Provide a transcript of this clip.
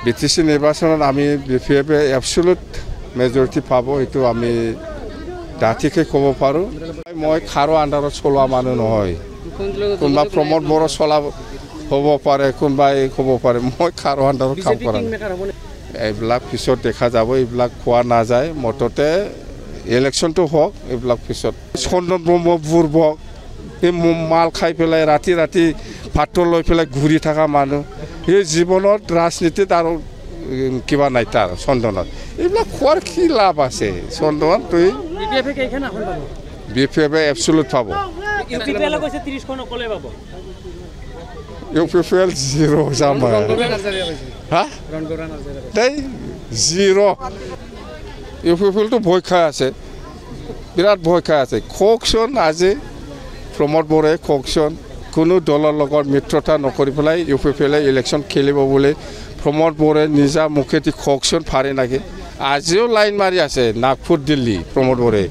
BTC নিৰ্বাচনত আমি বিপিএফে এবসলিউট মেজৰিটি পাব এইটো আমি ডাঠিকে ক'ব পাৰোঁ মই খাৰো আণ্ডাৰত চলোৱা মানুহ নহয় কোনোবা প্ৰমোদ বড়ো চলা হ'ব পাৰে কোনোবাই ক'ব পাৰে মই খাৰো আণ্ডাৰত কাম কৰা এইবিলাক পিছত দেখা যাব এইবিলাক খোৱা নাযায় মততে ইলেকশ্যনটো হওক এইবিলাক পিছত চন্দন ব্ৰহ্ম বুৰ্বক এই মাল খাই পেলাই ৰাতি ৰাতি ভাতটো লৈ পেলাই ঘূৰি থকা মানুহ এই জীৱনত ৰাজনীতিত আৰু কিবা নাই তাৰ চন্দনত এইবিলাক খোৱাৰ কি লাভ আছে চন্দনত তুই বিপিএফে এবসলিউট পাব ইউপিএফএল 0 যাম হা তাই 0 ইউপিএফএলটো ভয় খাই আছে বিৰাট ভয় খাই আছে কওকচোন আজি প্ৰমোদ বড়োৱে কওকচোন কোনো দলৰ লগত মিত্ৰতা নকৰি পেলাই ইউপিএফএলে ইলেকশ্যন খেলিব বুলি প্ৰমোদ বড়োৱে নিজা মুখেদি কওকচোন পাৰে নেকি আজিও লাইন মাৰি আছে নাগপুৰ দিল্লী প্ৰমোদ বড়োৱে